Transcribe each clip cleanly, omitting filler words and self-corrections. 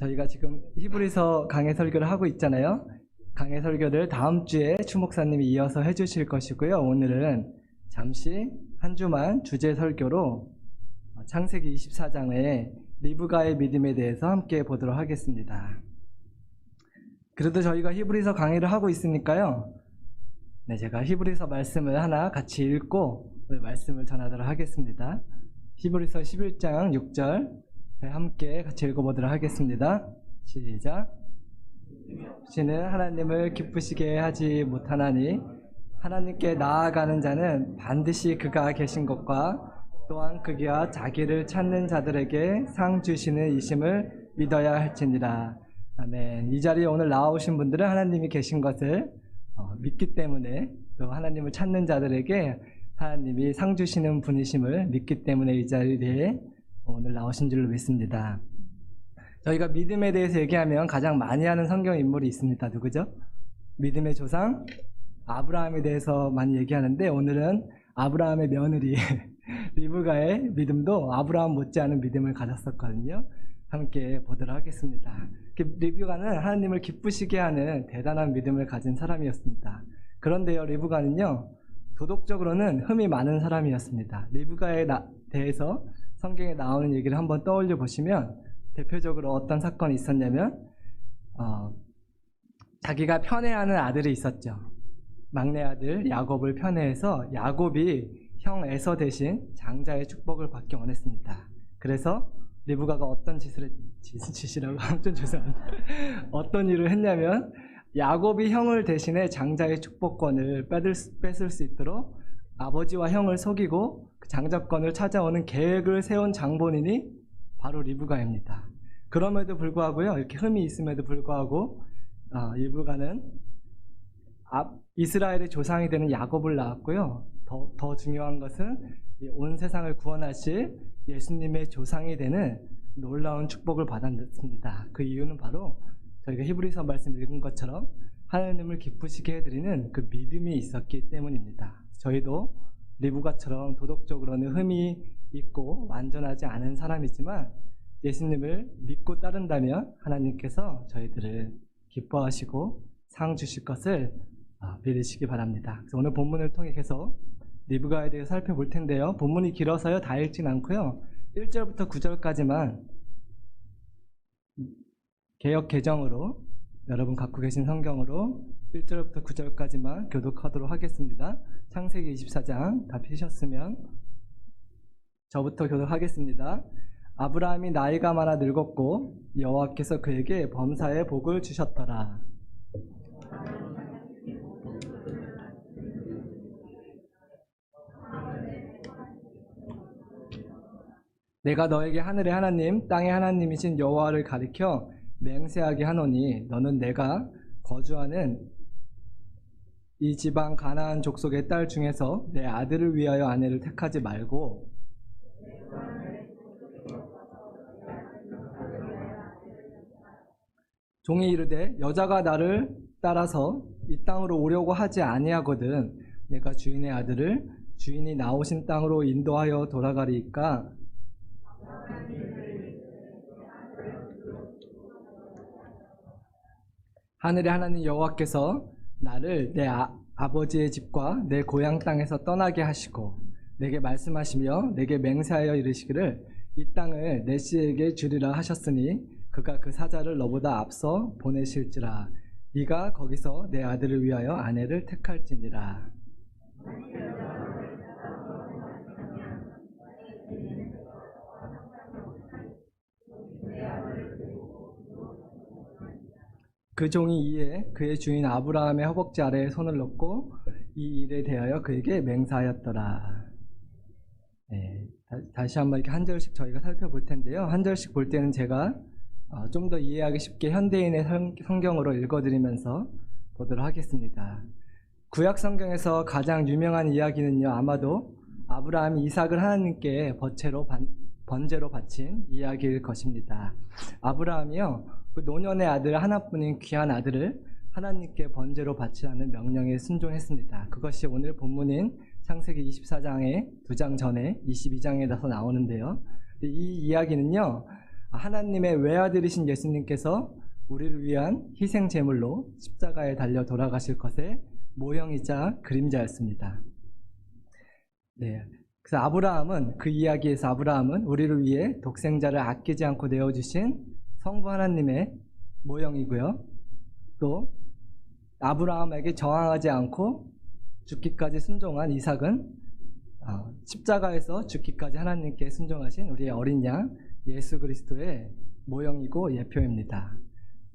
저희가 지금 히브리서 강해 설교를 하고 있잖아요. 강해 설교를 다음 주에 추 목사님이 이어서 해주실 것이고요. 오늘은 잠시 한 주만 주제 설교로 창세기 24장의 리브가의 믿음에 대해서 함께 보도록 하겠습니다. 그래도 저희가 히브리서 강의를 하고 있으니까요. 제가 히브리서 말씀을 하나 같이 읽고 말씀을 전하도록 하겠습니다. 히브리서 11장 6절 함께 같이 읽어보도록 하겠습니다. 시작. 시는 하나님을 기쁘시게 하지 못하나니 하나님께 나아가는 자는 반드시 그가 계신 것과 또한 그가 자기를 찾는 자들에게 상 주시는 이심을 믿어야 할지니라. 아멘. 이 자리에 오늘 나오신 분들은 하나님이 계신 것을 믿기 때문에, 또 하나님을 찾는 자들에게 하나님이 상 주시는 분이심을 믿기 때문에 이 자리에 오늘 나오신 줄로 믿습니다. 저희가 믿음에 대해서 얘기하면 가장 많이 하는 성경 인물이 있습니다. 누구죠? 믿음의 조상 아브라함에 대해서 많이 얘기하는데, 오늘은 아브라함의 며느리 리브가의 믿음도 아브라함 못지않은 믿음을 가졌었거든요. 함께 보도록 하겠습니다. 리브가는 하나님을 기쁘시게 하는 대단한 믿음을 가진 사람이었습니다. 그런데요, 리브가는요, 도덕적으로는 흠이 많은 사람이었습니다. 리브가에 대해서 성경에 나오는 얘기를 한번 떠올려 보시면 대표적으로 어떤 사건이 있었냐면 자기가 편애하는 아들이 있었죠. 막내 아들 야곱을 편애해서 야곱이 형 에서 대신 장자의 축복을 받기 원했습니다. 그래서 리브가가 어떤 짓이라고 좀 죄송합니다. 어떤 일을 했냐면 야곱이 형을 대신해 장자의 축복권을 뺏을 수 있도록 아버지와 형을 속이고 그 장자권을 찾아오는 계획을 세운 장본인이 바로 리브가입니다. 그럼에도 불구하고요, 이렇게 흠이 있음에도 불구하고 리브가는 이스라엘의 조상이 되는 야곱을 낳았고요. 더 중요한 것은 온 세상을 구원하실 예수님의 조상이 되는 놀라운 축복을 받았습니다. 그 이유는 바로 저희가 히브리서 말씀 읽은 것처럼 하나님을 기쁘시게 해드리는 그 믿음이 있었기 때문입니다. 저희도 리브가처럼 도덕적으로는 흠이 있고 완전하지 않은 사람이지만 예수님을 믿고 따른다면 하나님께서 저희들을 기뻐하시고 상 주실 것을 믿으시기 바랍니다. 그래서 오늘 본문을 통해 계속 리브가에 대해 살펴볼 텐데요. 본문이 길어서요, 다 읽진 않고요. 1절부터 9절까지만 개역 개정으로 여러분 갖고 계신 성경으로 1절부터 9절까지만 교독하도록 하겠습니다. 창세기 24장 다 펴셨으면 저부터 교독하겠습니다. 아브라함이 나이가 많아 늙었고 여호와께서 그에게 범사의 복을 주셨더라. 내가 너에게 하늘의 하나님 땅의 하나님이신 여호와를 가리켜 맹세하게 하노니 너는 내가 거주하는 이 지방 가나안 족속의 딸 중에서 내 아들을 위하여 아내를 택하지 말고 종이 이르되 여자가 나를 따라서 이 땅으로 오려고 하지 아니하거든 내가 주인의 아들을 주인이 나오신 땅으로 인도하여 돌아가리이까. 하늘의 하나님 여호와께서 나를 내 아버지의 집과 내 고향 땅에서 떠나게 하시고 내게 말씀하시며 내게 맹세하여 이르시기를 이 땅을 내 씨에게 주리라 하셨으니 그가 그 사자를 너보다 앞서 보내실지라. 네가 거기서 내 아들을 위하여 아내를 택할지니라. 그 종이 이에 그의 주인 아브라함의 허벅지 아래에 손을 넣고 이 일에 대하여 그에게 맹세하였더라. 다시 한번 이렇게 한 절씩 저희가 살펴볼 텐데요. 한 절씩 볼 때는 제가 좀 더 이해하기 쉽게 현대인의 성경으로 읽어드리면서 보도록 하겠습니다. 구약 성경에서 가장 유명한 이야기는요, 아마도 아브라함이 이삭을 하나님께 번제로 바친 이야기일 것입니다. 아브라함이요, 그 노년의 아들 하나뿐인 귀한 아들을 하나님께 번제로 바치라는 명령에 순종했습니다. 그것이 오늘 본문인 창세기 24장의 2장 전에 22장에 나서 나오는데요. 이 이야기는요, 하나님의 외아들이신 예수님께서 우리를 위한 희생 제물로 십자가에 달려 돌아가실 것의 모형이자 그림자였습니다. 네. 그래서 아브라함은, 그 이야기에서 아브라함은 우리를 위해 독생자를 아끼지 않고 내어주신 성부 하나님의 모형이고요. 또 아브라함에게 저항하지 않고 죽기까지 순종한 이삭은 십자가에서 죽기까지 하나님께 순종하신 우리의 어린 양 예수 그리스도의 모형이고 예표입니다.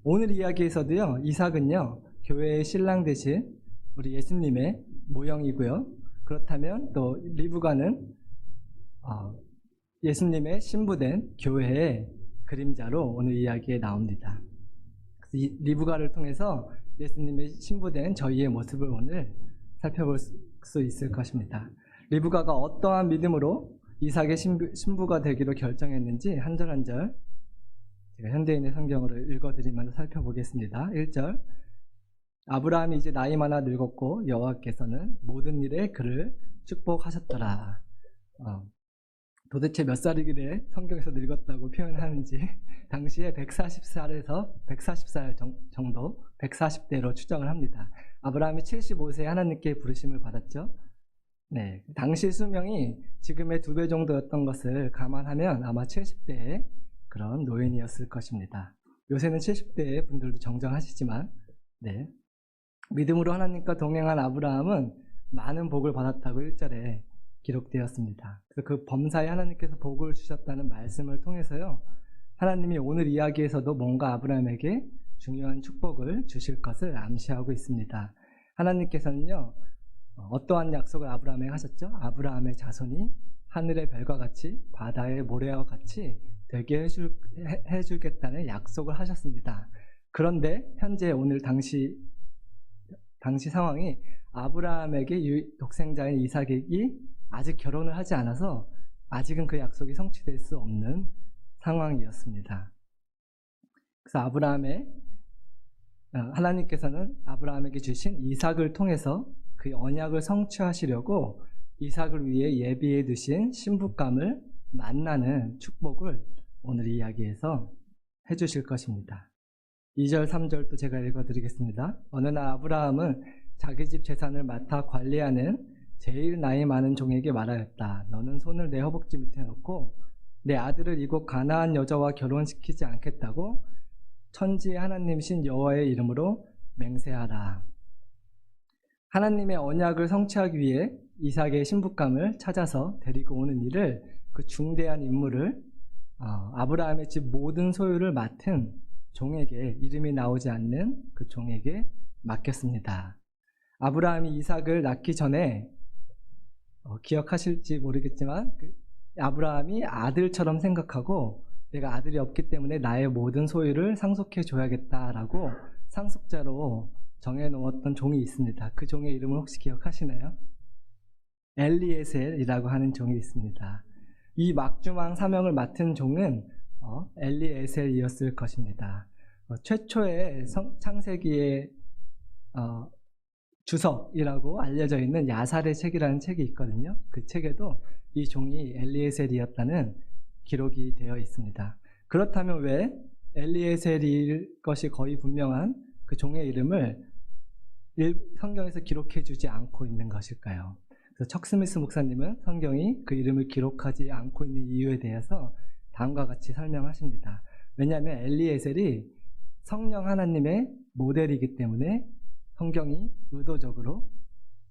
오늘 이야기에서도요, 이삭은요, 교회의 신랑 되신 우리 예수님의 모형이고요. 그렇다면 또 리브가는 예수님의 신부된 교회의 그림자로 오늘 이야기에 나옵니다. 이 리브가를 통해서 예수님의 신부된 저희의 모습을 오늘 살펴볼 수 있을 것입니다. 리브가가 어떠한 믿음으로 이삭의 신부가 되기로 결정했는지 한 절 한 절 제가 현대인의 성경으로 읽어드리면서 살펴보겠습니다. 1절, 아브라함이 이제 나이 많아 늙었고 여호와께서는 모든 일에 그를 축복하셨더라. 도대체 몇 살이길래 성경에서 늙었다고 표현하는지 당시에 140살에서 140살 정도, 140대로 추정을 합니다. 아브라함이 75세에 하나님께 부르심을 받았죠. 네, 당시 수명이 지금의 2배 정도였던 것을 감안하면 아마 70대의 그런 노인이었을 것입니다. 요새는 70대의 분들도 정정하시지만, 네, 믿음으로 하나님과 동행한 아브라함은 많은 복을 받았다고 1절에 기록되었습니다. 그래서 그 범사에 하나님께서 복을 주셨다는 말씀을 통해서요, 하나님이 오늘 이야기에서도 뭔가 아브라함에게 중요한 축복을 주실 것을 암시하고 있습니다. 하나님께서는요, 어떠한 약속을 아브라함에게 하셨죠? 아브라함의 자손이 하늘의 별과 같이 바다의 모래와 같이 되게 해주겠다는 약속을 하셨습니다. 그런데 현재 오늘 당시 상황이 아브라함에게 독생자인 이삭이 아직 결혼을 하지 않아서 아직은 그 약속이 성취될 수 없는 상황이었습니다. 그래서 하나님께서는 아브라함에게 주신 이삭을 통해서 그 언약을 성취하시려고 이삭을 위해 예비해 두신 신부감을 만나는 축복을 오늘 이야기에서 해주실 것입니다. 2절, 3절도 제가 읽어드리겠습니다. 어느 날 아브라함은 자기 집 재산을 맡아 관리하는 제일 나이 많은 종에게 말하였다. 너는 손을 내 허벅지 밑에 놓고 내 아들을 이곳 가나안 여자와 결혼시키지 않겠다고 천지의 하나님이신 여호와의 이름으로 맹세하라. 하나님의 언약을 성취하기 위해 이삭의 신부감을 찾아서 데리고 오는 일을, 그 중대한 임무를 아브라함의 집 모든 소유를 맡은 종에게, 이름이 나오지 않는 그 종에게 맡겼습니다. 아브라함이 이삭을 낳기 전에 기억하실지 모르겠지만 아브라함이 아들처럼 생각하고 내가 아들이 없기 때문에 나의 모든 소유를 상속해 줘야겠다라고 상속자로 정해놓았던 종이 있습니다. 그 종의 이름을 혹시 기억하시나요? 엘리에셀이라고 하는 종이 있습니다. 이 막중한 사명을 맡은 종은 엘리에셀이었을 것입니다. 최초의 창세기의 주석이라고 알려져 있는 야살의 책이라는 책이 있거든요. 그 책에도 이 종이 엘리에셀이었다는 기록이 되어 있습니다. 그렇다면 왜 엘리에셀일 것이 거의 분명한 그 종의 이름을 성경에서 기록해 주지 않고 있는 것일까요? 그래서 척 스미스 목사님은 성경이 그 이름을 기록하지 않고 있는 이유에 대해서 다음과 같이 설명하십니다. 왜냐하면 엘리에셀이 성령 하나님의 모델이기 때문에 성경이 의도적으로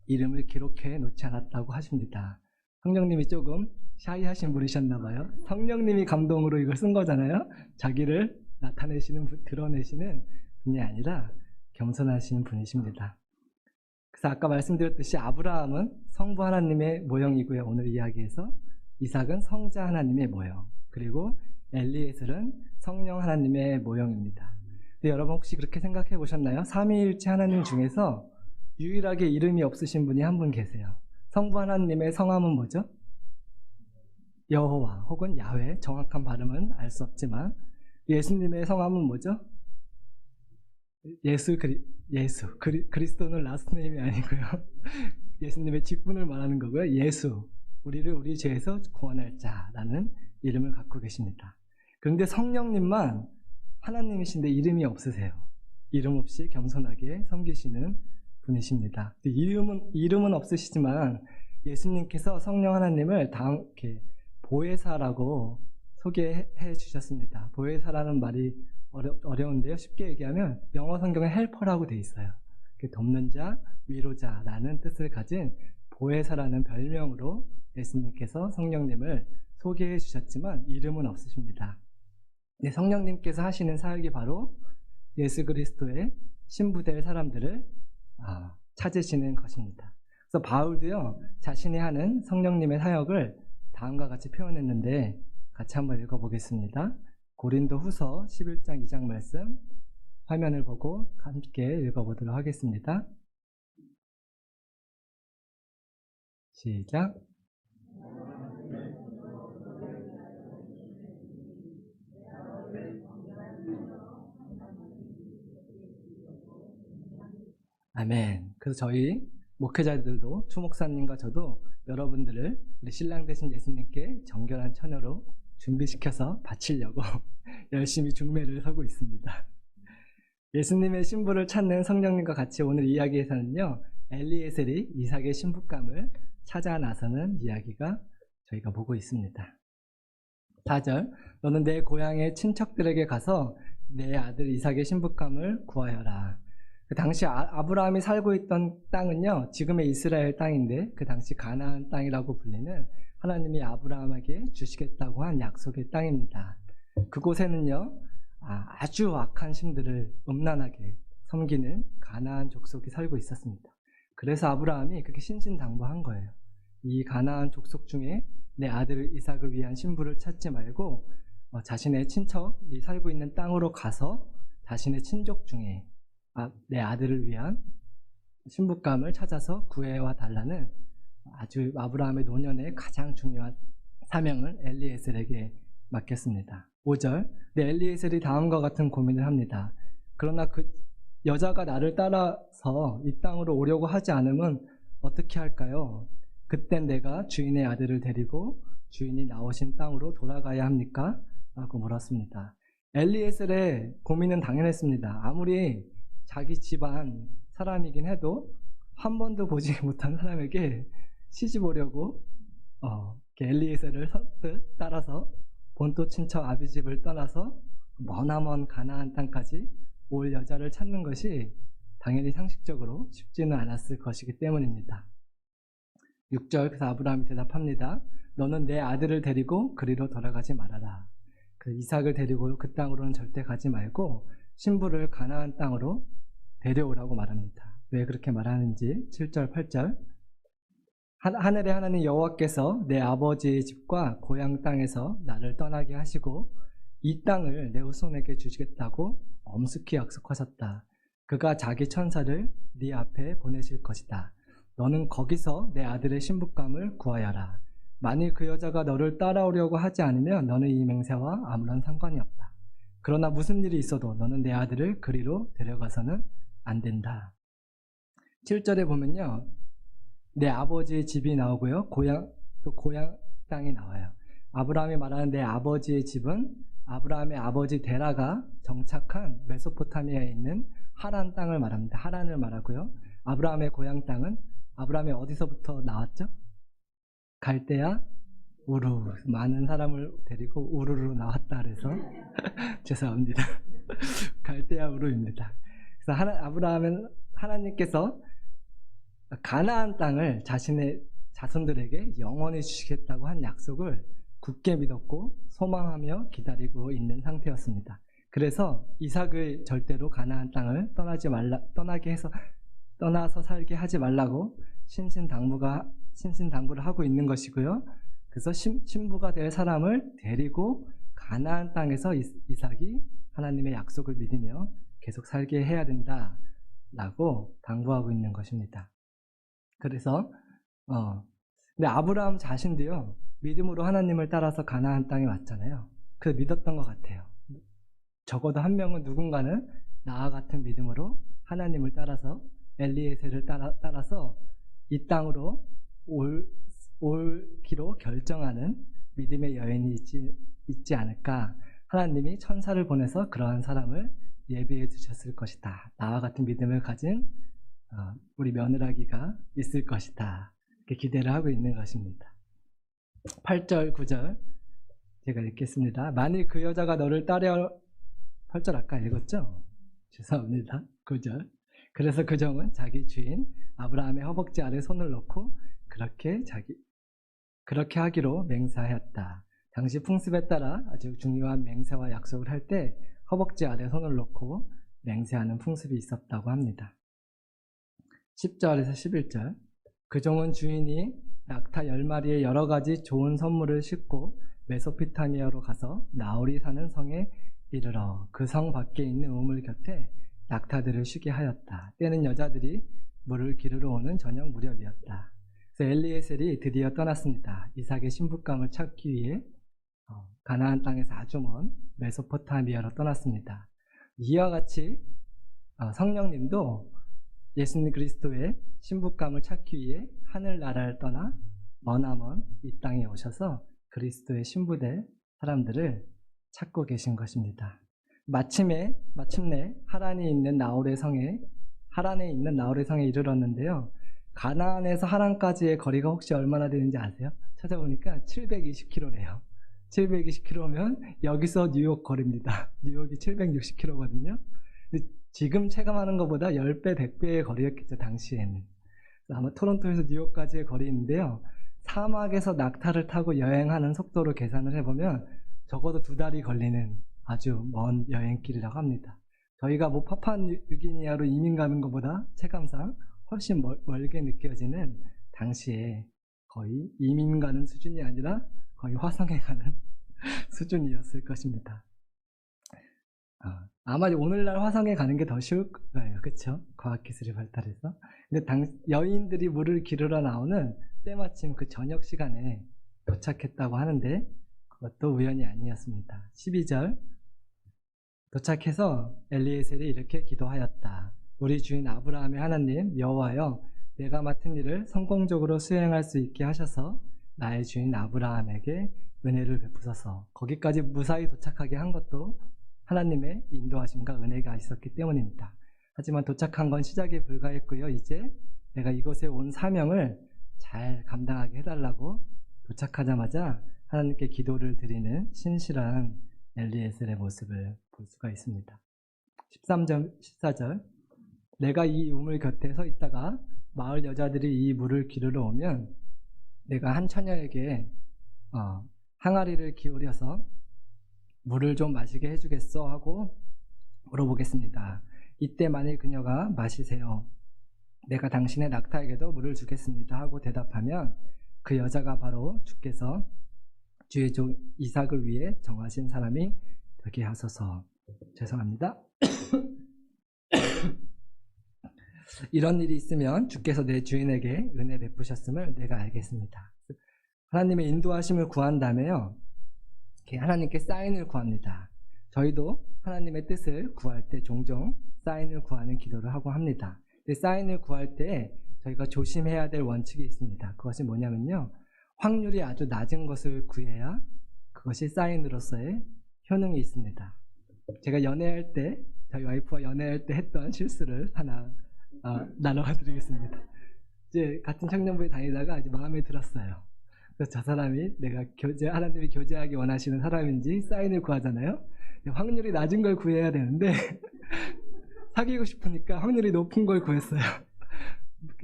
이름을 기록해 놓지 않았다고 하십니다. 성령님이 조금 샤이하신 분이셨나 봐요. 성령님이 감동으로 이걸 쓴 거잖아요. 자기를 드러내시는 분이 아니라 겸손하신 분이십니다. 그래서 아까 말씀드렸듯이 아브라함은 성부 하나님의 모형이고요. 오늘 이야기에서 이삭은 성자 하나님의 모형, 그리고 엘리에셀은 성령 하나님의 모형입니다. 여러분 혹시 그렇게 생각해 보셨나요? 삼위일체 하나님 중에서 유일하게 이름이 없으신 분이 한 분 계세요. 성부 하나님의 성함은 뭐죠? 여호와 혹은 야훼, 정확한 발음은 알 수 없지만 예수님의 성함은 뭐죠? 그리스도는 라스트 네임이 아니고요. 예수님의 직분을 말하는 거고요. 예수, 우리를 우리 죄에서 구원할 자라는 이름을 갖고 계십니다. 그런데 성령님만 하나님이신데 이름이 없으세요. 이름 없이 겸손하게 섬기시는 분이십니다. 이름은 없으시지만 예수님께서 성령 하나님을 이렇게 보혜사라고 소개해 주셨습니다. 보혜사라는 말이 어려운데요. 쉽게 얘기하면 영어 성경에 헬퍼라고 돼 있어요. 돕는 자, 위로자라는 뜻을 가진 보혜사라는 별명으로 예수님께서 성령님을 소개해 주셨지만 이름은 없으십니다. 네, 성령님께서 하시는 사역이 바로 예수 그리스도의 신부될 사람들을 찾으시는 것입니다. 그래서 바울도요, 자신이 하는 성령님의 사역을 다음과 같이 표현했는데 같이 한번 읽어보겠습니다. 고린도 후서 11장 2장 말씀 화면을 보고 함께 읽어보도록 하겠습니다. 시작. 아멘. 그래서 저희 목회자들도 추목사님과 저도 여러분들을 우리 신랑 되신 예수님께 정결한 처녀로 준비시켜서 바치려고 열심히 중매를 서고 있습니다. 예수님의 신부를 찾는 성령님과 같이 오늘 이야기에서는요, 엘리에셀이 이삭의 신부감을 찾아 나서는 이야기가 저희가 보고 있습니다. 4절, 너는 내 고향의 친척들에게 가서 내 아들 이삭의 신부감을 구하여라. 그 당시 아브라함이 살고 있던 땅은요, 지금의 이스라엘 땅인데 그 당시 가나안 땅이라고 불리는 하나님이 아브라함에게 주시겠다고 한 약속의 땅입니다. 그곳에는요, 아주 악한 신들을 음란하게 섬기는 가나안 족속이 살고 있었습니다. 그래서 아브라함이 그렇게 신신당부한 거예요. 이 가나안 족속 중에 내 아들 이삭을 위한 신부를 찾지 말고 자신의 친척이 살고 있는 땅으로 가서 자신의 친족 중에 내 아들을 위한 신부감을 찾아서 구해와 달라는 아주 아브라함의 노년의 가장 중요한 사명을 엘리에셀에게 맡겼습니다. 5절, 엘리에셀이 다음과 같은 고민을 합니다. 그러나 그 여자가 나를 따라서 이 땅으로 오려고 하지 않으면 어떻게 할까요? 그땐 내가 주인의 아들을 데리고 주인이 나오신 땅으로 돌아가야 합니까? 라고 물었습니다. 엘리에셀의 고민은 당연했습니다. 아무리 자기 집안 사람이긴 해도 한 번도 보지 못한 사람에게 시집 오려고 엘리에셀을 선뜻 따라서 본토 친척 아비집을 떠나서 머나먼 가나안 땅까지 올 여자를 찾는 것이 당연히 상식적으로 쉽지는 않았을 것이기 때문입니다. 6절, 그래서 아브라함이 대답합니다. 너는 내 아들을 데리고 그리로 돌아가지 말아라. 그 이삭을 데리고 그 땅으로는 절대 가지 말고 신부를 가나안 땅으로 데려오라고 말합니다. 왜 그렇게 말하는지 7절, 8절, 하늘의 하나님 여호와께서 내 아버지의 집과 고향 땅에서 나를 떠나게 하시고 이 땅을 내 후손에게 주시겠다고 엄숙히 약속하셨다. 그가 자기 천사를 네 앞에 보내실 것이다. 너는 거기서 내 아들의 신부감을 구하여라. 만일 그 여자가 너를 따라오려고 하지 않으면 너는 이 맹세와 아무런 상관이 없다. 그러나 무슨 일이 있어도 너는 내 아들을 그리로 데려가서는 안 된다. 7절에 보면요, 내 아버지의 집이 나오고요, 또 고향 땅이 나와요. 아브라함이 말하는 내 아버지의 집은 아브라함의 아버지 데라가 정착한 메소포타미아에 있는 하란 땅을 말합니다. 하란을 말하고요. 아브라함의 고향 땅은 아브라함이 어디서부터 나왔죠? 갈대아 우르. 많은 사람을 데리고 우르로 나왔다 그래서 죄송합니다. 갈대아 우르입니다. 그래서 아브라함은 하나님께서 가나안 땅을 자신의 자손들에게 영원히 주시겠다고 한 약속을 굳게 믿었고 소망하며 기다리고 있는 상태였습니다. 그래서 이삭을 절대로 가나안 땅을 떠나서 살게 하지 말라고 신신당부를 하고 있는 것이고요. 그래서 신부가 될 사람을 데리고 가나안 땅에서 이삭이 하나님의 약속을 믿으며 계속 살게 해야 된다라고 당부하고 있는 것입니다. 그래서 근데 아브라함 자신도요, 믿음으로 하나님을 따라서 가나안 땅에 왔잖아요. 그 믿었던 것 같아요. 적어도 한 명은 누군가는 나와 같은 믿음으로 하나님을 따라서 엘리에셀을 따라서 이 땅으로 올기로 결정하는 믿음의 여인이 있지 않을까 하나님이 천사를 보내서 그러한 사람을 예비해 두셨을 것이다. 나와 같은 믿음을 가진 우리 며느라기가 있을 것이다. 이렇게 기대를 하고 있는 것입니다. 8절, 9절 제가 읽겠습니다. 만일 그 여자가 너를 따려 8절 아까 읽었죠? 죄송합니다. 9절. 그래서 그 종은 자기 주인 아브라함의 허벅지 아래 손을 놓고 그렇게 하기로 맹세하였다. 당시 풍습에 따라 아주 중요한 맹세와 약속을 할 때 허벅지 아래 손을 놓고 맹세하는 풍습이 있었다고 합니다. 10절에서 11절. 그 종은 주인이 낙타 10마리의 여러 가지 좋은 선물을 싣고 메소포타미아로 가서 나홀이 사는 성에 이르러 그 성 밖에 있는 우물 곁에 낙타들을 쉬게 하였다. 때는 여자들이 물을 기르러 오는 저녁 무렵이었다. 그래서 엘리에셀이 드디어 떠났습니다. 이삭의 신부감을 찾기 위해 가나안 땅에서 아주 먼 메소포타미아로 떠났습니다. 이와 같이 성령님도 예수님 그리스도의 신부감을 찾기 위해 하늘나라를 떠나 머나먼 이 땅에 오셔서 그리스도의 신부될 사람들을 찾고 계신 것입니다. 마침내 하란에 있는 나홀의 성에 이르렀는데요. 가나안에서 하란까지의 거리가 혹시 얼마나 되는지 아세요? 찾아보니까 720km래요. 720km면 여기서 뉴욕 거리입니다. 뉴욕이 760km거든요. 지금 체감하는 것보다 10배, 100배의 거리였겠죠, 당시에는. 아마 토론토에서 뉴욕까지의 거리인데요. 사막에서 낙타를 타고 여행하는 속도로 계산을 해보면 적어도 2달이 걸리는 아주 먼 여행길이라고 합니다. 저희가 파푸아뉴기니아로 이민 가는 것보다 체감상 훨씬 멀게 느껴지는 당시에 거의 이민 가는 수준이 아니라 거의 화성에 가는 수준이었을 것입니다. 아마 오늘날 화성에 가는 게 더 쉬울 거예요. 그렇죠? 과학기술이 발달해서. 근데 여인들이 물을 기르러 나오는 때마침 그 저녁 시간에 도착했다고 하는데 그것도 우연이 아니었습니다. 12절. 도착해서 엘리에셀이 이렇게 기도하였다. 우리 주인 아브라함의 하나님 여호와여, 내가 맡은 일을 성공적으로 수행할 수 있게 하셔서 나의 주인 아브라함에게 은혜를 베푸소서. 거기까지 무사히 도착하게 한 것도 하나님의 인도하심과 은혜가 있었기 때문입니다. 하지만 도착한 건 시작에 불과했고요. 이제 내가 이곳에 온 사명을 잘 감당하게 해달라고 도착하자마자 하나님께 기도를 드리는 신실한 엘리에셀의 모습을 볼 수가 있습니다. 13절, 14절. 내가 이 우물 곁에 서 있다가 마을 여자들이 이 물을 기르러 오면 내가 한 처녀에게 항아리를 기울여서 물을 좀 마시게 해주겠어 하고 물어보겠습니다. 이때 만일 그녀가 마시세요, 내가 당신의 낙타에게도 물을 주겠습니다 하고 대답하면 그 여자가 바로 주께서 주의 종 이삭을 위해 정하신 사람이 되게 하소서. 죄송합니다. 이런 일이 있으면 주께서 내 주인에게 은혜 베푸셨음을 내가 알겠습니다. 하나님의 인도하심을 구한 다음에요, 하나님께 사인을 구합니다. 저희도 하나님의 뜻을 구할 때 종종 사인을 구하는 기도를 하고 합니다. 근데 사인을 구할 때 저희가 조심해야 될 원칙이 있습니다. 그것이 뭐냐면요, 확률이 아주 낮은 것을 구해야 그것이 사인으로서의 효능이 있습니다. 제가 연애할 때, 저희 와이프와 연애할 때 했던 실수를 하나 나눠드리겠습니다. 이제 같은 청년부에 다니다가 이제 마음에 들었어요. 그래서 저 사람이 내가 하나님이 교제하기 원하시는 사람인지 사인을 구하잖아요. 확률이 낮은 걸 구해야 되는데 사귀고 싶으니까 확률이 높은 걸 구했어요.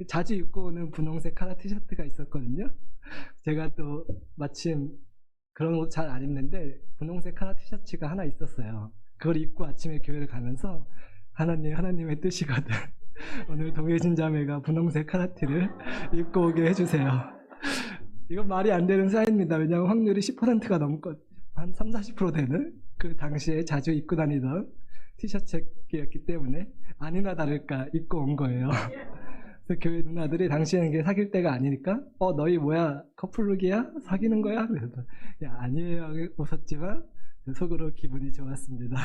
자주 입고 오는 분홍색 카라 티셔츠가 있었거든요. 제가 또 마침 그런 옷 잘 안 입는데 분홍색 카라 티셔츠가 하나 있었어요. 그걸 입고 아침에 교회를 가면서 하나님의 뜻이거든. 오늘 동해진 자매가 분홍색 카라티를 입고 오게 해주세요. 이건 말이 안 되는 사이입니다. 왜냐하면 확률이 10%가 넘고 한 30-40% 되는 그 당시에 자주 입고 다니던 티셔츠였기 때문에 아니나 다를까 입고 온 거예요. 그래서 교회 누나들이 당시에는 이게 사귈 때가 아니니까 너희 뭐야, 커플룩이야? 사귀는 거야? 그래서 아니에요 웃었지만 속으로 기분이 좋았습니다.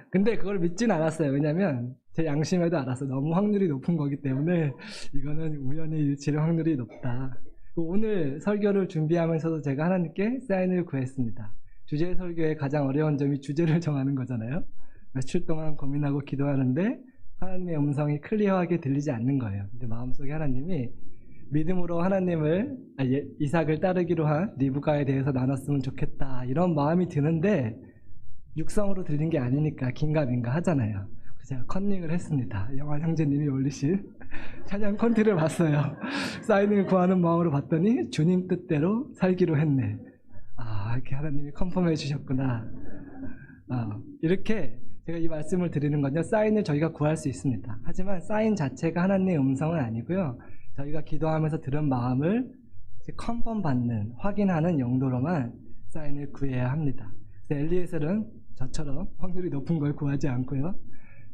근데 그걸 믿진 않았어요. 왜냐면 제 양심에도 알았어. 너무 확률이 높은 거기 때문에 이거는 우연히 일치의 확률이 높다. 오늘 설교를 준비하면서도 제가 하나님께 사인을 구했습니다. 주제 설교의 가장 어려운 점이 주제를 정하는 거잖아요. 며칠 동안 고민하고 기도하는데 하나님의 음성이 클리어하게 들리지 않는 거예요. 근데 마음속에 하나님이 믿음으로 이삭을 따르기로 한 리브가에 대해서 나눴으면 좋겠다 이런 마음이 드는데 육성으로 들린 게 아니니까 긴가민가 하잖아요. 그래서 제가 컨닝을 했습니다. 영환 형제님이 올리신 찬양 컨트를 봤어요. 사인을 구하는 마음으로 봤더니 주님 뜻대로 살기로 했네. 이렇게 하나님이 컨펌해 주셨구나. 이렇게 제가 이 말씀을 드리는 건요, 사인을 저희가 구할 수 있습니다. 하지만 사인 자체가 하나님의 음성은 아니고요, 저희가 기도하면서 들은 마음을 컨펌 받는, 확인하는 용도로만 사인을 구해야 합니다. 그래서 엘리에셀은 저처럼 확률이 높은 걸 구하지 않고요,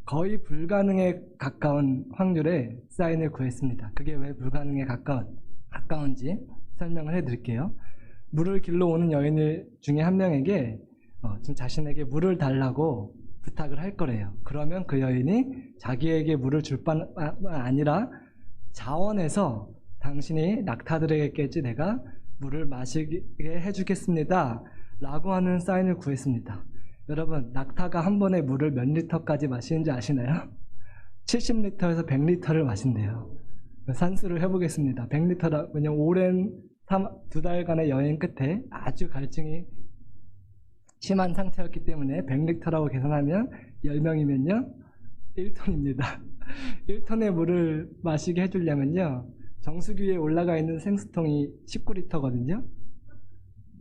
거의 불가능에 가까운 확률에 사인을 구했습니다. 그게 왜 불가능에 가까운지 설명을 해드릴게요. 물을 길러 오는 여인 중에 한 명에게 좀 자신에게 물을 달라고 부탁을 할 거래요. 그러면 그 여인이 자기에게 물을 줄 뿐만 아니라 자원해서 당신이 낙타들에게까지 내가 물을 마시게 해주겠습니다 라고 하는 사인을 구했습니다. 여러분, 낙타가 한 번에 물을 몇 리터까지 마시는지 아시나요? 70리터에서 100리터를 마신대요. 산수를 해보겠습니다. 100리터라, 왜냐면 오랜 2달간의 여행 끝에 아주 갈증이 심한 상태였기 때문에 100리터라고 계산하면 10명이면요 1톤입니다. 1톤의 물을 마시게 해주려면요, 정수기 위에 올라가 있는 생수통이 19리터거든요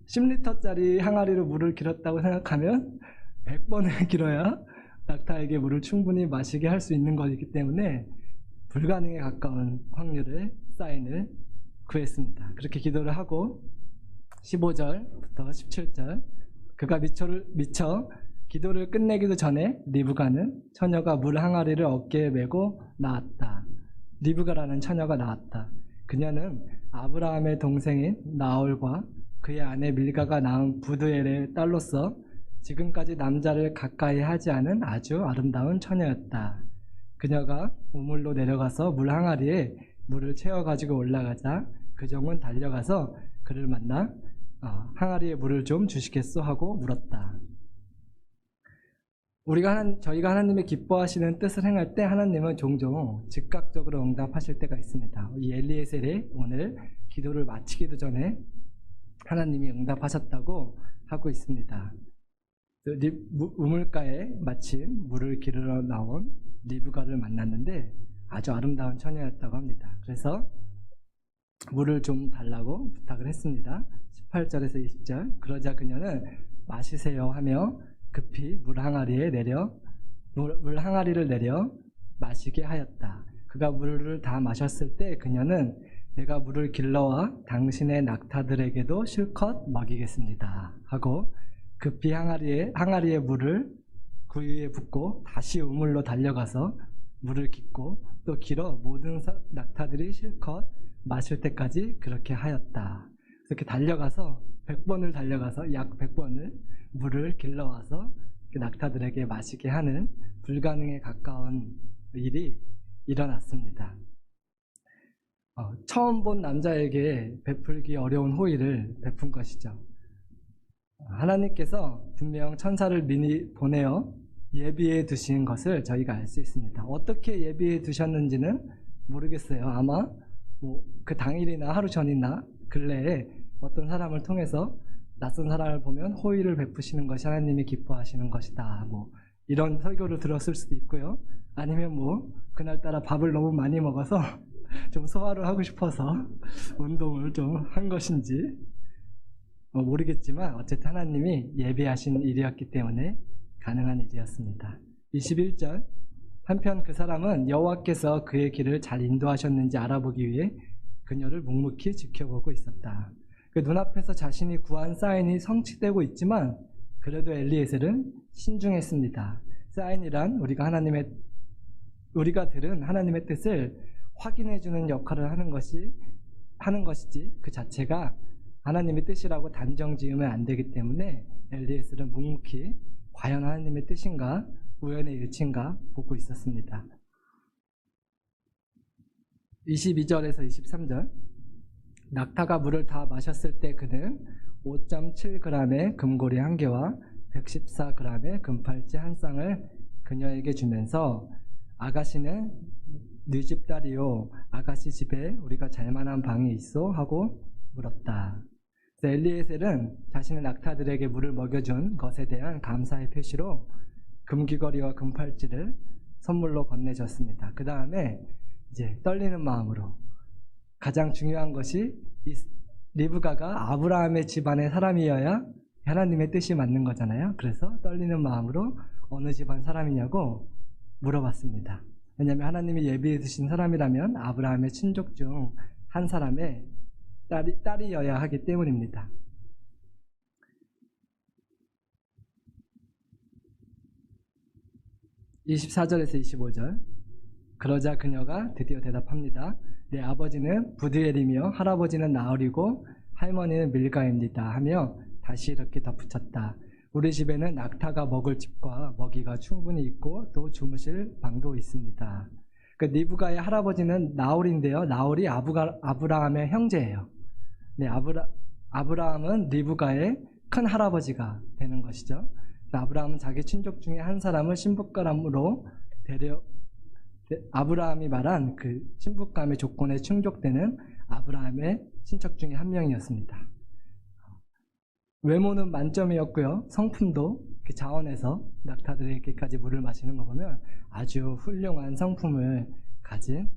10리터짜리 항아리로 물을 길었다고 생각하면 100번을 길어야 낙타에게 물을 충분히 마시게 할 수 있는 것이기 때문에 불가능에 가까운 확률의 사인을 구했습니다. 그렇게 기도를 하고 15절부터 17절, 그가 미처 기도를 끝내기도 전에 리브가는 처녀가 물 항아리를 어깨에 메고 나왔다. 리브가라는 처녀가 나왔다. 그녀는 아브라함의 동생인 나홀과 그의 아내 밀가가 낳은 부두엘의 딸로서 지금까지 남자를 가까이 하지 않은 아주 아름다운 처녀였다. 그녀가 우물로 내려가서 물 항아리에 물을 채워가지고 올라가자 그 종은 달려가서 그를 만나 항아리에 물을 좀 주시겠소 하고 물었다. 저희가 하나님의 기뻐하시는 뜻을 행할 때 하나님은 종종 즉각적으로 응답하실 때가 있습니다. 이 엘리에셀이 오늘 기도를 마치기도 전에 하나님이 응답하셨다고 하고 있습니다. 우물가에 마침 물을 기르러 나온 리브가를 만났는데 아주 아름다운 처녀였다고 합니다. 그래서 물을 좀 달라고 부탁을 했습니다. 18절에서 20절, 그러자 그녀는 마시세요 하며 급히 물 항아리를 내려 마시게 하였다. 그가 물을 다 마셨을 때 그녀는 내가 물을 길러와 당신의 낙타들에게도 실컷 먹이겠습니다 하고 급히 항아리에 물을 그 위에 붓고 다시 우물로 달려가서 물을 깃고 또 길어 모든 낙타들이 실컷 마실 때까지 그렇게 하였다. 이렇게 달려가서 100번을 달려가서 약 100번을 물을 길러와서 낙타들에게 마시게 하는 불가능에 가까운 일이 일어났습니다. 처음 본 남자에게 베풀기 어려운 호의를 베푼 것이죠. 하나님께서 분명 천사를 미리 보내어 예비해 두신 것을 저희가 알 수 있습니다. 어떻게 예비해 두셨는지는 모르겠어요. 아마 그 당일이나 하루 전이나 근래에 어떤 사람을 통해서 낯선 사람을 보면 호의를 베푸시는 것이 하나님이 기뻐하시는 것이다. 이런 설교를 들었을 수도 있고요. 아니면 그날따라 밥을 너무 많이 먹어서 좀 소화를 하고 싶어서 운동을 좀 한 것인지 모르겠지만 어쨌든 하나님이 예비하신 일이었기 때문에 가능한 일이었습니다. 21절, 한편 그 사람은 여호와께서 그의 길을 잘 인도하셨는지 알아보기 위해 그녀를 묵묵히 지켜보고 있었다. 그 눈앞에서 자신이 구한 사인이 성취되고 있지만 그래도 엘리에셀은 신중했습니다. 사인이란 우리가 들은 하나님의 뜻을 확인해주는 역할을 하는 것이지 그 자체가 하나님의 뜻이라고 단정 지으면 안 되기 때문에 엘리에셀은 묵묵히 과연 하나님의 뜻인가 우연의 일치인가 보고 있었습니다. 22절에서 23절, 낙타가 물을 다 마셨을 때 그는 5.7g의 금고리 1개와 114g의 금팔찌 1쌍을 그녀에게 주면서 아가씨는 네 집 딸이요, 아가씨 집에 우리가 잘만한 방이 있어? 하고 물었다. 엘리에셀은 자신의 낙타들에게 물을 먹여준 것에 대한 감사의 표시로 금귀걸이와 금팔찌를 선물로 건네줬습니다. 그 다음에 이제 떨리는 마음으로, 가장 중요한 것이 리브가가 아브라함의 집안의 사람이어야 하나님의 뜻이 맞는 거잖아요. 그래서 떨리는 마음으로 어느 집안 사람이냐고 물어봤습니다. 왜냐하면 하나님이 예비해 두신 사람이라면 아브라함의 친족 중 한 사람의 딸이어야 하기 때문입니다. 24절에서 25절. 그러자 그녀가 드디어 대답합니다. 내 아버지는 부드엘이며 할아버지는 나홀이고 할머니는 밀가입니다 하며 다시 이렇게 덧붙였다. 우리 집에는 낙타가 먹을 집과 먹이가 충분히 있고 또 주무실 방도 있습니다. 그 리브가의 할아버지는 나홀인데요. 나홀이 아브라함의 형제예요. 네, 아브라함은 리브가의 큰 할아버지가 되는 것이죠. 아브라함은 자기 친족 중에 한 사람을 신부감으로 아브라함이 말한 그 신부감의 조건에 충족되는 아브라함의 친척 중에 한 명이었습니다. 외모는 만점이었고요. 성품도 그 자원에서 낙타들에게까지 물을 마시는 거 보면 아주 훌륭한 성품을 가진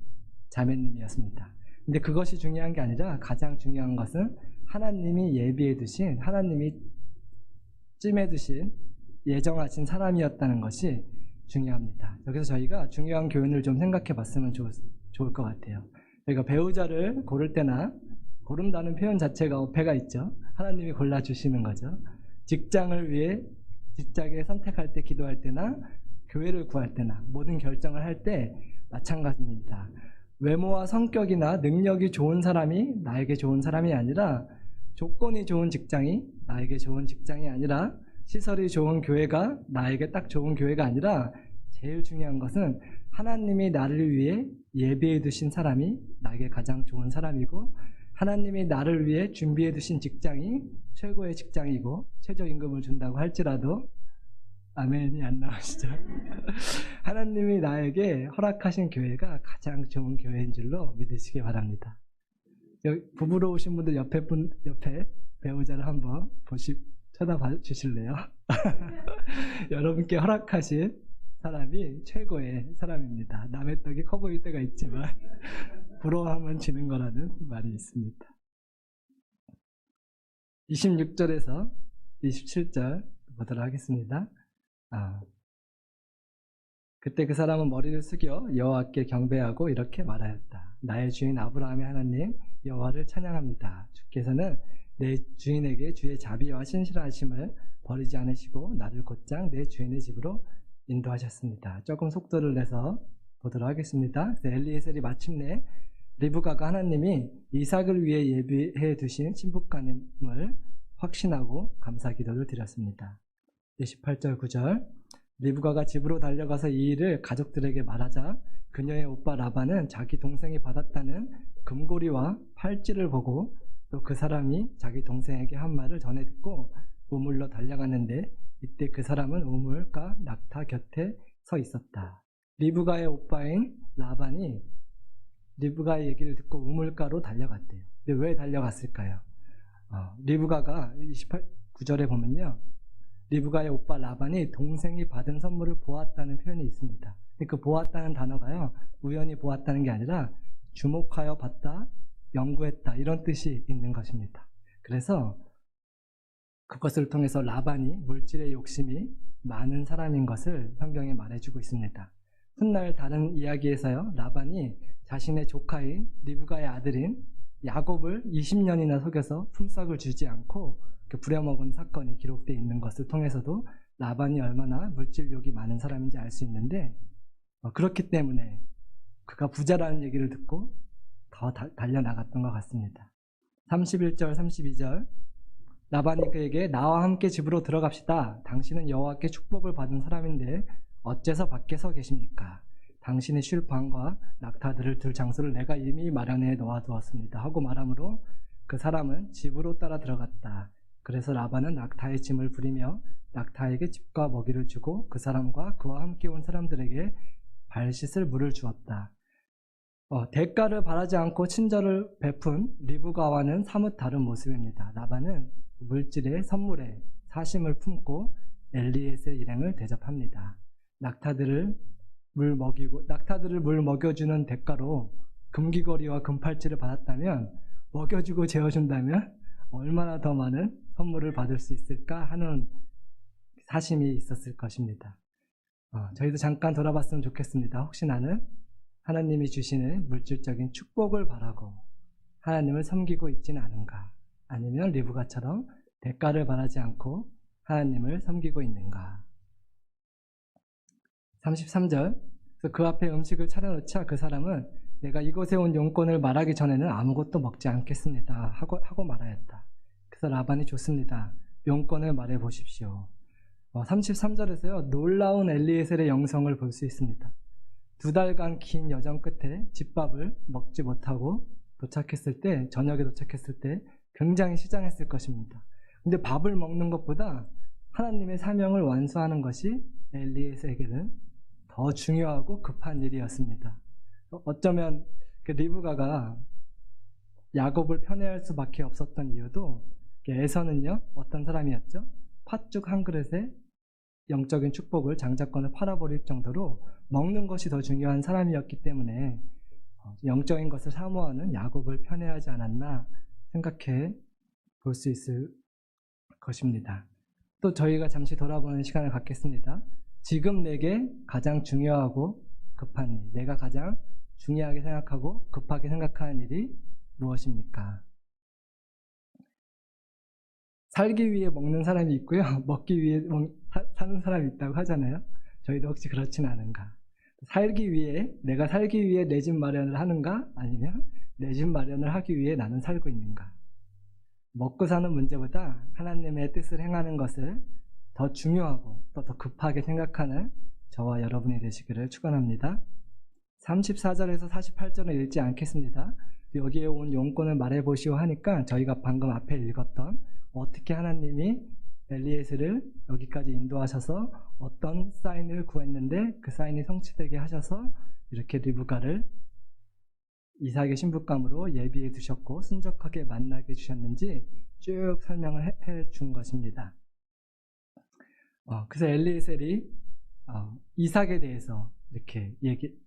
자매님이었습니다. 근데 그것이 중요한 게 아니라 가장 중요한 것은 하나님이 예비해 두신, 하나님이 찜해 두신, 예정하신 사람이었다는 것이 중요합니다. 여기서 저희가 중요한 교훈을 좀 생각해 봤으면 좋을 것 같아요. 저희가 배우자를 고를 때나, 고른다는 표현 자체가 어폐가 있죠. 하나님이 골라주시는 거죠. 직장을 위해 직장에 선택할 때, 기도할 때나 교회를 구할 때나 모든 결정을 할 때 마찬가지입니다. 외모와 성격이나 능력이 좋은 사람이 나에게 좋은 사람이 아니라, 조건이 좋은 직장이 나에게 좋은 직장이 아니라, 시설이 좋은 교회가 나에게 딱 좋은 교회가 아니라, 제일 중요한 것은 하나님이 나를 위해 예비해 두신 사람이 나에게 가장 좋은 사람이고, 하나님이 나를 위해 준비해 두신 직장이 최고의 직장이고 최저임금을 준다고 할지라도, 아멘이 안 나오시죠? 하나님이 나에게 허락하신 교회가 가장 좋은 교회인 줄로 믿으시기 바랍니다. 부부로 오신 분들 옆에 배우자를 한번 쳐다봐 주실래요? 여러분께 허락하신 사람이 최고의 사람입니다. 남의 떡이 커 보일 때가 있지만 부러워하면 지는 거라는 말이 있습니다. 26절에서 27절 보도록 하겠습니다. 그때 그 사람은 머리를 숙여 여호와께 경배하고 이렇게 말하였다. 나의 주인 아브라함의 하나님 여호와를 찬양합니다. 주께서는 내 주인에게 주의 자비와 신실하심을 버리지 않으시고 나를 곧장 내 주인의 집으로 인도하셨습니다. 조금 속도를 내서 보도록 하겠습니다. 엘리에셀이 마침내 리브가가 하나님이 이삭을 위해 예비해 두신 신부감을 확신하고 감사 기도를 드렸습니다. 28절 9절. 리브가가 집으로 달려가서 이 일을 가족들에게 말하자 그녀의 오빠 라반은 자기 동생이 받았다는 금고리와 팔찌를 보고 또 그 사람이 자기 동생에게 한 말을 전해 듣고 우물로 달려갔는데 이때 그 사람은 우물가 낙타 곁에 서 있었다. 리브가의 오빠인 라반이 리브가의 얘기를 듣고 우물가로 달려갔대요. 근데 왜 달려갔을까요? 리브가가 29절에 보면요, 리브가의 오빠 라반이 동생이 받은 선물을 보았다는 표현이 있습니다. 그 보았다는 단어가요, 우연히 보았다는 게 아니라 주목하여 봤다, 연구했다, 이런 뜻이 있는 것입니다. 그래서 그것을 통해서 라반이 물질의 욕심이 많은 사람인 것을 성경에 말해주고 있습니다. 훗날 다른 이야기에서요, 라반이 자신의 조카인 리브가의 아들인 야곱을 20년이나 속여서 품삯을 주지 않고 부려먹은 사건이 기록되어 있는 것을 통해서도 라반이 얼마나 물질욕이 많은 사람인지 알 수 있는데, 그렇기 때문에 그가 부자라는 얘기를 듣고 더 달려나갔던 것 같습니다. 31절 32절. 라반이 그에게 나와 함께 집으로 들어갑시다. 당신은 여호와께 축복을 받은 사람인데 어째서 밖에 서 계십니까? 당신이 쉴 방과 낙타들을 둘 장소를 내가 이미 마련해 놓아두었습니다 하고 말하므로 그 사람은 집으로 따라 들어갔다. 그래서 라반은 낙타의 짐을 부리며 낙타에게 집과 먹이를 주고 그 사람과 그와 함께 온 사람들에게 발 씻을 물을 주었다. 대가를 바라지 않고 친절을 베푼 리브가와는 사뭇 다른 모습입니다. 라반은 물질의 선물에 사심을 품고 엘리에셀 일행을 대접합니다. 낙타들을 물 먹여주는 대가로 금귀걸이와 금팔찌를 받았다면, 먹여주고 재워준다면 얼마나 더 많은 선물을 받을 수 있을까 하는 사심이 있었을 것입니다. 저희도 잠깐 돌아봤으면 좋겠습니다. 혹시 나는 하나님이 주시는 물질적인 축복을 바라고 하나님을 섬기고 있지는 않은가? 아니면 리브가처럼 대가를 바라지 않고 하나님을 섬기고 있는가? 33절, 그 앞에 음식을 차려놓자 그 사람은 내가 이곳에 온 용건을 말하기 전에는 아무것도 먹지 않겠습니다 하고 말하였다. 그래서 라반이 좋습니다. 용건을 말해 보십시오. 33절에서요, 놀라운 엘리에셀의 영성을 볼 수 있습니다. 2달간 긴 여정 끝에 집밥을 먹지 못하고 저녁에 도착했을 때 굉장히 시장했을 것입니다. 근데 밥을 먹는 것보다 하나님의 사명을 완수하는 것이 엘리에셀에게는 더 중요하고 급한 일이었습니다. 어쩌면 리브가가 야곱을 편애할 수밖에 없었던 이유도, 에서는요, 어떤 사람이었죠? 팥죽 한 그릇에 영적인 축복을, 장자권을 팔아버릴 정도로 먹는 것이 더 중요한 사람이었기 때문에 영적인 것을 사모하는 야곱을 편애하지 않았나 생각해 볼 수 있을 것입니다. 또 저희가 잠시 돌아보는 시간을 갖겠습니다. 지금 내게 가장 중요하고 급한 일, 내가 가장 중요하게 생각하고 급하게 생각하는 일이 무엇입니까? 살기 위해 먹는 사람이 있고요, 먹기 위해 사는 사람이 있다고 하잖아요. 저희도 혹시 그렇진 않은가? 내가 살기 위해 내 집 마련을 하는가? 아니면 내 집 마련을 하기 위해 나는 살고 있는가? 먹고 사는 문제보다 하나님의 뜻을 행하는 것을 더 중요하고 또 더 급하게 생각하는 저와 여러분이 되시기를 축원합니다. 34절에서 48절은 읽지 않겠습니다. 여기에 온 용건을 말해보시오 하니까 저희가 방금 앞에 읽었던 어떻게 하나님이 엘리에셀을 여기까지 인도하셔서 어떤 사인을 구했는데 그 사인이 성취되게 하셔서 이렇게 리브가를 이삭의 신부감으로 예비해 두셨고 순적하게 만나게 해주셨는지 쭉 설명을 해 준 것입니다. 그래서 엘리에셀이 이삭에 대해서 이렇게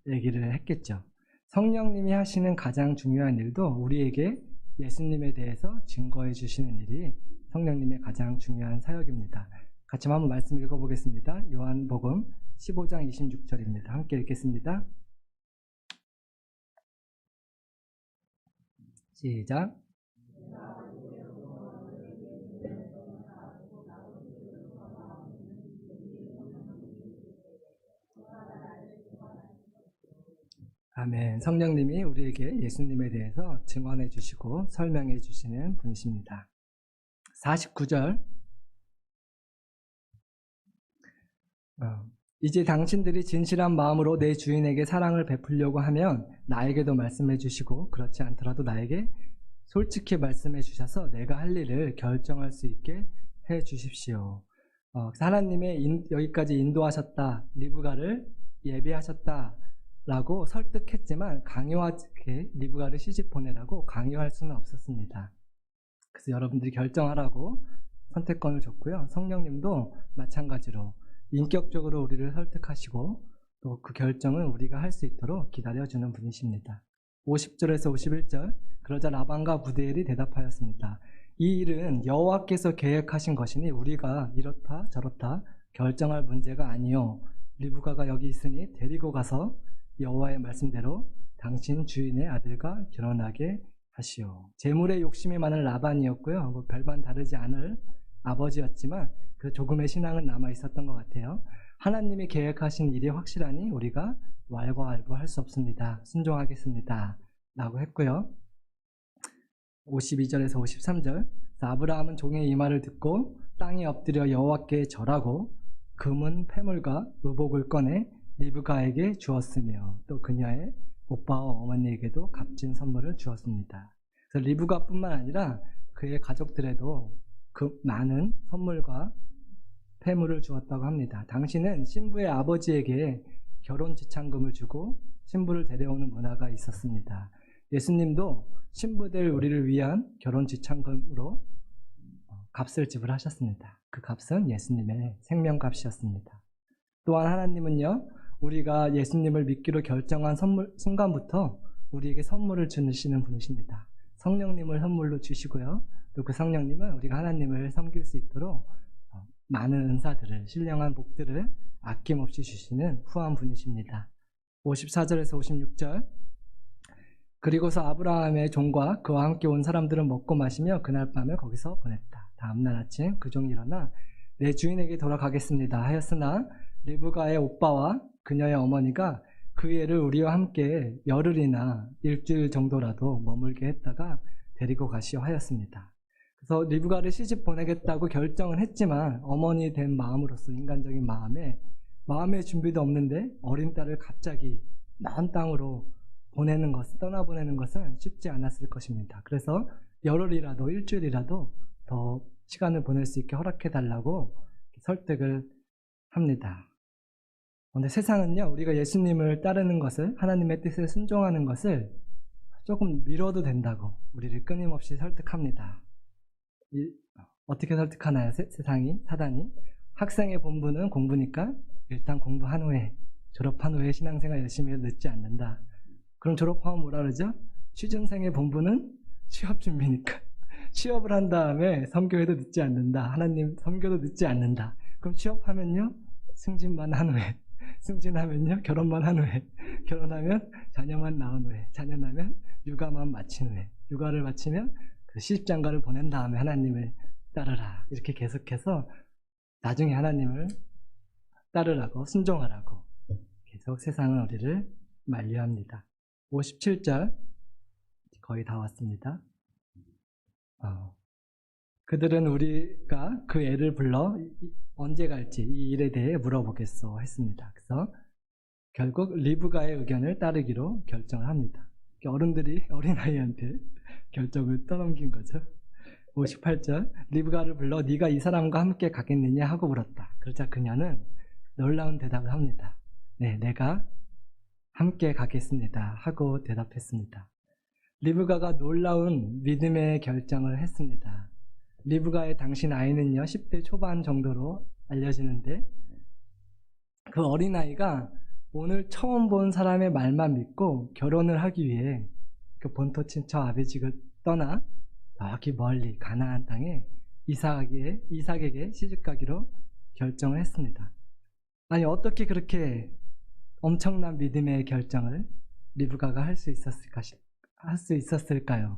얘기를 했겠죠. 성령님이 하시는 가장 중요한 일도 우리에게 예수님에 대해서 증거해 주시는 일이 성령님의 가장 중요한 사역입니다. 같이 한번 말씀 읽어보겠습니다. 요한복음 15장 26절입니다. 함께 읽겠습니다. 시작. 아멘. 성령님이 우리에게 예수님에 대해서 증언해 주시고 설명해 주시는 분이십니다. 49절. 이제 당신들이 진실한 마음으로 내 주인에게 사랑을 베풀려고 하면 나에게도 말씀해 주시고 그렇지 않더라도 나에게 솔직히 말씀해 주셔서 내가 할 일을 결정할 수 있게 해 주십시오. 하나님의 여기까지 인도하셨다, 리브가를 예비하셨다 라고 설득했지만 강요하게 리브가를 시집 보내라고 강요할 수는 없었습니다. 그래서 여러분들이 결정하라고 선택권을 줬고요. 성령님도 마찬가지로 인격적으로 우리를 설득하시고 또 그 결정은 우리가 할 수 있도록 기다려주는 분이십니다. 50절에서 51절, 그러자 라반과 무드엘이 대답하였습니다. 이 일은 여호와께서 계획하신 것이니 우리가 이렇다 저렇다 결정할 문제가 아니요, 리브가가 여기 있으니 데리고 가서 여호와의 말씀대로 당신 주인의 아들과 결혼하게 하시오. 재물에 욕심이 많은 라반이었고요, 별반 다르지 않을 아버지였지만 그 조금의 신앙은 남아 있었던 것 같아요. 하나님이 계획하신 일이 확실하니 우리가 왈가왈부할 수 없습니다. 순종하겠습니다 라고 했고요. 52절에서 53절, 아브라함은 종의 이 말을 듣고 땅에 엎드려 여호와께 절하고 금은 패물과 의복을 꺼내 리브가에게 주었으며 또 그녀의 오빠와 어머니에게도 값진 선물을 주었습니다. 그래서 리브가뿐만 아니라 그의 가족들에도 그 많은 선물과 폐물을 주었다고 합니다. 당시는 신부의 아버지에게 결혼 지참금을 주고 신부를 데려오는 문화가 있었습니다. 예수님도 신부될 우리를 위한 결혼 지참금으로 값을 지불하셨습니다. 그 값은 예수님의 생명값이었습니다. 또한 하나님은요, 우리가 예수님을 믿기로 결정한 순간부터 우리에게 선물을 주시는 분이십니다. 성령님을 선물로 주시고요. 또 그 성령님은 우리가 하나님을 섬길 수 있도록 많은 은사들을, 신령한 복들을 아낌없이 주시는 후한 분이십니다. 54절에서 56절. 그리고서 아브라함의 종과 그와 함께 온 사람들은 먹고 마시며 그날 밤을 거기서 보냈다. 다음날 아침 그 종이 일어나 내 주인에게 돌아가겠습니다 하였으나 리브가의 오빠와 그녀의 어머니가 그 애를 우리와 함께 열흘이나 일주일 정도라도 머물게 했다가 데리고 가시오 하였습니다. 그래서 리브가를 시집 보내겠다고 결정은 했지만 어머니 된 마음으로서 인간적인 마음의 준비도 없는데 어린 딸을 갑자기 먼 땅으로 떠나보내는 것은 쉽지 않았을 것입니다. 그래서 열흘이라도 일주일이라도 더 시간을 보낼 수 있게 허락해달라고 설득을 합니다. 그런데 세상은요, 우리가 예수님을 따르는 것을, 하나님의 뜻에 순종하는 것을 조금 미뤄도 된다고 우리를 끊임없이 설득합니다. 어떻게 설득하나요? 세상이, 사단이? 학생의 본분은 공부니까 일단 공부한 후에, 졸업한 후에 신앙생활 열심히 해도 늦지 않는다. 그럼 졸업하면 뭐라 그러죠? 취준생의 본분은 취업 준비니까 취업을 한 다음에 선교해도 늦지 않는다. 하나님 선교도 늦지 않는다. 그럼 취업하면요, 승진만 한 후에, 승진하면요, 결혼만 한 후에, 결혼하면 자녀만 낳은 후에, 자녀 낳으면 육아만 마친 후에, 육아를 마치면 그 시집장가를 보낸 다음에 하나님을 따르라. 이렇게 계속해서 나중에 하나님을 따르라고, 순종하라고 계속 세상은 우리를 만류합니다. 57절, 거의 다 왔습니다. 그들은 우리가 그 애를 불러 언제 갈지 이 일에 대해 물어보겠소 했습니다. 그래서 결국 리브가의 의견을 따르기로 결정을 합니다. 어른들이 어린아이한테 결정을 떠넘긴 거죠. 58절, 리브가를 불러 네가 이 사람과 함께 가겠느냐 하고 물었다. 그러자 그녀는 놀라운 대답을 합니다. 네, 내가 함께 가겠습니다 하고 대답했습니다. 리브가가 놀라운 믿음의 결정을 했습니다. 리브가의 당신 아이는요, 10대 초반 정도로 알려지는데 그 어린아이가 오늘 처음 본 사람의 말만 믿고 결혼을 하기 위해 그 본토 친척 아비집을 떠나 저기 멀리 가나안 땅에 이삭에게 시집가기로 결정을 했습니다. 아니, 어떻게 그렇게 엄청난 믿음의 결정을 리브가가 할 수 있었을까요?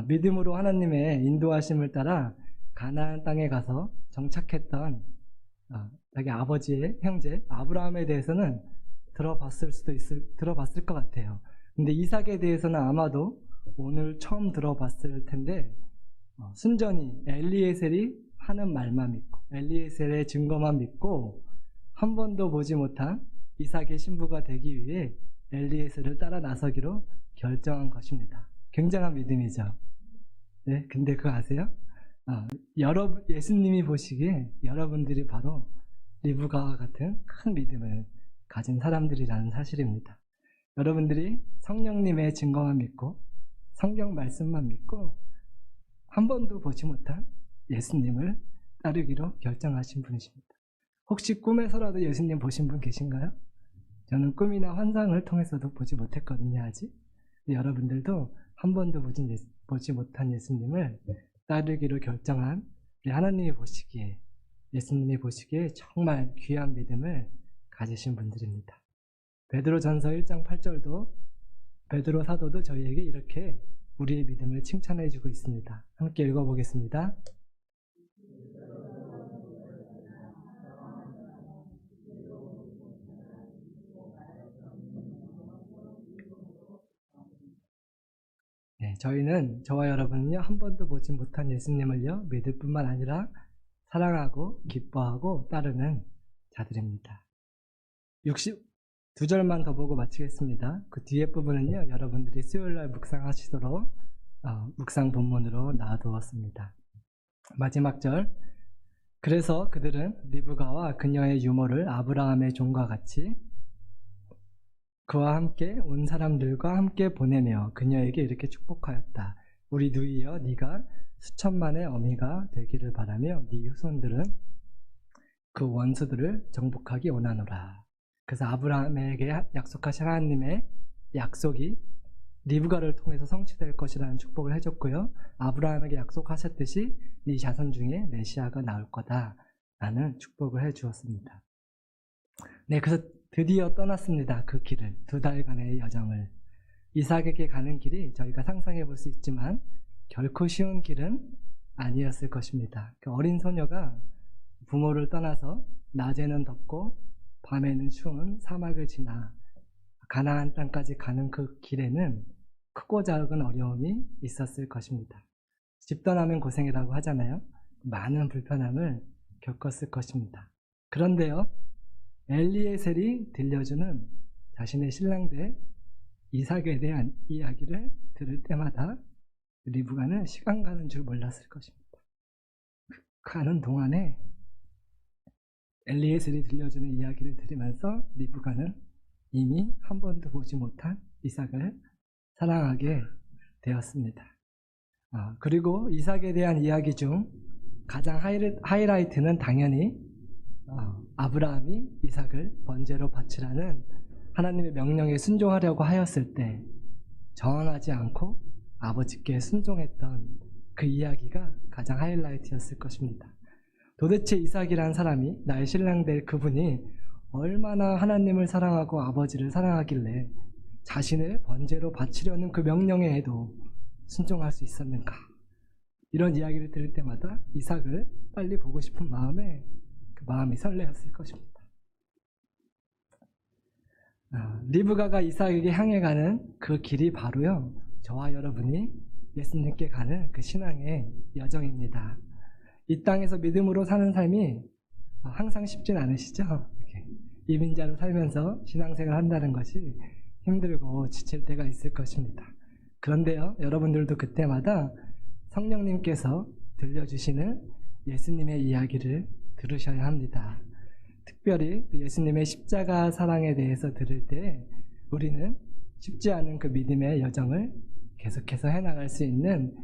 믿음으로 하나님의 인도하심을 따라 가나안 땅에 가서 정착했던 자기 아버지의 형제 아브라함에 대해서는 들어봤을 것 같아요. 근데 이삭에 대해서는 아마도 오늘 처음 들어봤을 텐데 순전히 엘리에셀이 하는 말만 믿고 엘리에셀의 증거만 믿고 한 번도 보지 못한 이삭의 신부가 되기 위해 엘리에셀을 따라 나서기로 결정한 것입니다. 굉장한 믿음이죠. 네, 근데 그거 아세요? 예수님이 보시기에 여러분들이 바로 리브가와 같은 큰 믿음을 가진 사람들이라는 사실입니다. 여러분들이 성령님의 증거만 믿고 성경 말씀만 믿고 한 번도 보지 못한 예수님을 따르기로 결정하신 분이십니다. 혹시 꿈에서라도 예수님 보신 분 계신가요? 저는 꿈이나 환상을 통해서도 보지 못했거든요, 아직. 여러분들도 한 번도 보지 못한 예수님을 따르기로 결정한 우리 하나님이 보시기에, 예수님이 보시기에 정말 귀한 믿음을 가지신 분들입니다. 베드로전서 1장 8절도 베드로 사도도 저희에게 이렇게 우리의 믿음을 칭찬해 주고 있습니다. 함께 읽어보겠습니다. 네, 저와 여러분은요, 한 번도 보지 못한 예수님을요, 믿을 뿐만 아니라 사랑하고 기뻐하고 따르는 자들입니다. 62절만 더 보고 마치겠습니다. 그 뒤에 부분은요, 여러분들이 수요일날 묵상하시도록 묵상 본문으로 놔두었습니다. 마지막 절. 그래서 그들은 리브가와 그녀의 유모를 아브라함의 종과 같이 그와 함께 온 사람들과 함께 보내며 그녀에게 이렇게 축복하였다. 우리 누이여 네가 수천만의 어미가 되기를 바라며 네 후손들은 그 원수들을 정복하기 원하노라. 그래서 아브라함에게 약속하신 하나님의 약속이 리브가를 통해서 성취될 것이라는 축복을 해줬고요. 아브라함에게 약속하셨듯이 네 자손 중에 메시아가 나올 거다라는 축복을 해주었습니다. 네, 그래서 드디어 떠났습니다. 그 길을, 2달간의 여정을. 이삭에게 가는 길이 저희가 상상해 볼 수 있지만 결코 쉬운 길은 아니었을 것입니다. 그 어린 소녀가 부모를 떠나서 낮에는 덥고 밤에는 추운 사막을 지나 가나안 땅까지 가는 그 길에는 크고 작은 어려움이 있었을 것입니다. 집 떠나면 고생이라고 하잖아요. 많은 불편함을 겪었을 것입니다. 그런데요, 엘리에셀이 들려주는 자신의 신랑들 이삭에 대한 이야기를 들을 때마다 리브가는 시간 가는 줄 몰랐을 것입니다. 가는 동안에 엘리에셀이 들려주는 이야기를 들으면서 리브가는 이미 한 번도 보지 못한 이삭을 사랑하게 되었습니다. 그리고 이삭에 대한 이야기 중 가장 하이라이트는 당연히 아브라함이 이삭을 번제로 바치라는 하나님의 명령에 순종하려고 하였을 때 저항하지 않고 아버지께 순종했던 그 이야기가 가장 하이라이트였을 것입니다. 도대체 이삭이란 사람이 나의 신랑 될 그분이 얼마나 하나님을 사랑하고 아버지를 사랑하길래 자신을 번제로 바치려는 그 명령에도 순종할 수 있었는가? 이런 이야기를 들을 때마다 이삭을 빨리 보고 싶은 마음에 그 마음이 설레었을 것입니다. 리브가가 이삭에게 향해 가는 그 길이 바로요, 저와 여러분이 예수님께 가는 그 신앙의 여정입니다. 이 땅에서 믿음으로 사는 삶이 항상 쉽진 않으시죠? 이렇게 이민자로 살면서 신앙생활을 한다는 것이 힘들고 지칠 때가 있을 것입니다. 그런데요, 여러분들도 그때마다 성령님께서 들려주시는 예수님의 이야기를 들으셔야 합니다. 특별히 예수님의 십자가 사랑에 대해서 들을 때 우리는 쉽지 않은 그 믿음의 여정을 계속해서 해나갈 수 있는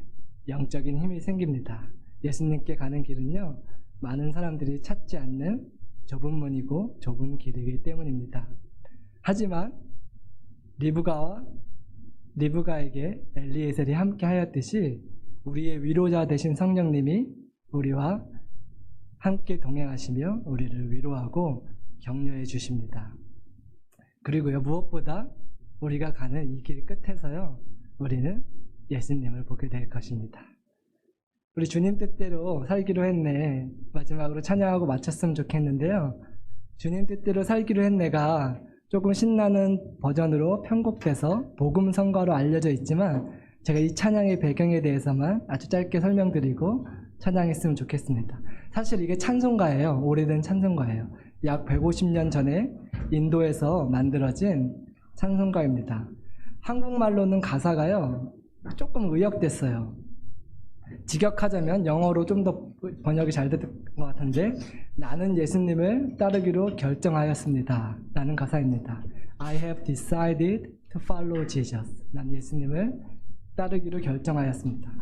영적인 힘이 생깁니다. 예수님께 가는 길은요, 많은 사람들이 찾지 않는 좁은 문이고 좁은 길이기 때문입니다. 하지만 리브가에게 엘리에셀이 함께 하였듯이 우리의 위로자 되신 성령님이 우리와 함께 동행하시며 우리를 위로하고 격려해 주십니다. 그리고요, 무엇보다 우리가 가는 이 길 끝에서요, 우리는 예수님을 보게 될 것입니다. 우리 주님 뜻대로 살기로 했네. 마지막으로 찬양하고 마쳤으면 좋겠는데요. 주님 뜻대로 살기로 했네가 조금 신나는 버전으로 편곡돼서 복음 성가로 알려져 있지만 제가 이 찬양의 배경에 대해서만 아주 짧게 설명드리고 찬양했으면 좋겠습니다. 사실 이게 찬송가예요. 오래된 찬송가예요. 약 150년 전에 인도에서 만들어진 찬송가입니다. 한국말로는 가사가요, 조금 의역됐어요. 직역하자면 영어로 좀 더 번역이 잘 됐던 것 같은데, 나는 예수님을 따르기로 결정하였습니다 라는 가사입니다. I have decided to follow Jesus. 난 예수님을 따르기로 결정하였습니다.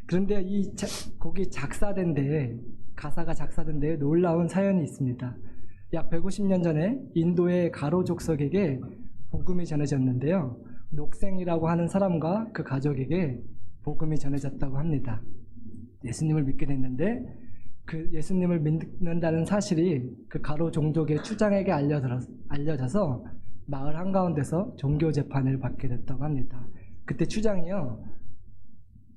그런데 이 곡이 작사된 데에, 가사가 작사된 데에 놀라운 사연이 있습니다. 약 150년 전에 인도의 가로 족속에게 복음이 전해졌는데요, 녹생이라고 하는 사람과 그 가족에게 복음이 전해졌다고 합니다. 예수님을 믿게 됐는데 그 예수님을 믿는다는 사실이 그 가로 종족의 추장에게 알려져서 마을 한가운데서 종교 재판을 받게 됐다고 합니다. 그때 추장이요,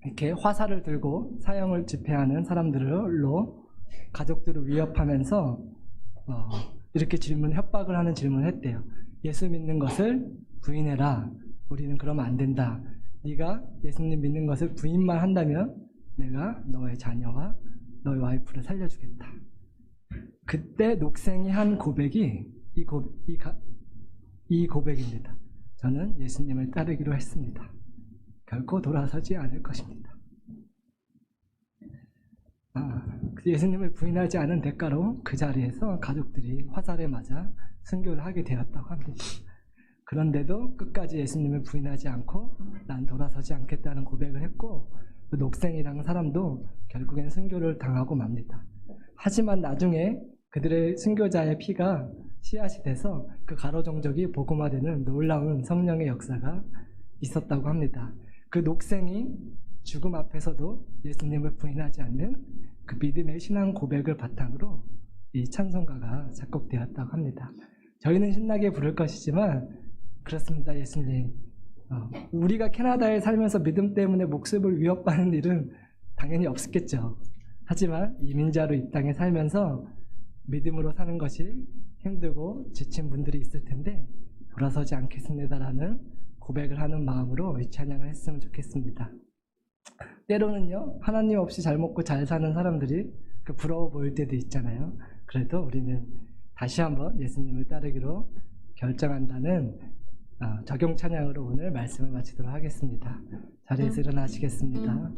이렇게 화살을 들고 사형을 집행하는 사람들로 가족들을 위협하면서 이렇게 협박을 하는 질문을 했대요. 예수 믿는 것을 부인해라. 우리는 그러면 안 된다. 네가 예수님 믿는 것을 부인만 한다면 내가 너의 자녀와 너의 와이프를 살려주겠다. 그때 녹생이 한 고백이 이 고백입니다. 저는 예수님을 따르기로 했습니다. 결코 돌아서지 않을 것입니다. 예수님을 부인하지 않은 대가로 그 자리에서 가족들이 화살에 맞아 순교를 하게 되었다고 합니다. 그런데도 끝까지 예수님을 부인하지 않고 난 돌아서지 않겠다는 고백을 했고, 그 녹생이라는 사람도 결국엔 순교를 당하고 맙니다. 하지만 나중에 그들의 순교자의 피가 씨앗이 돼서 그 가로종족이 복음화되는 놀라운 성령의 역사가 있었다고 합니다. 그 녹생이 죽음 앞에서도 예수님을 부인하지 않는 그 믿음의 신앙 고백을 바탕으로 이 찬송가가 작곡되었다고 합니다. 저희는 신나게 부를 것이지만 그렇습니다. 예수님, 우리가 캐나다에 살면서 믿음 때문에 목숨을 위협받는 일은 당연히 없었겠죠. 하지만 이민자로 이 땅에 살면서 믿음으로 사는 것이 힘들고 지친 분들이 있을 텐데 돌아서지 않겠습니다라는 고백을 하는 마음으로 이 찬양을 했으면 좋겠습니다. 때로는요, 하나님 없이 잘 먹고 잘 사는 사람들이 부러워 보일 때도 있잖아요. 그래도 우리는 다시 한번 예수님을 따르기로 결정한다는 적용 찬양으로 오늘 말씀을 마치도록 하겠습니다. 자리에서 일어나시겠습니다.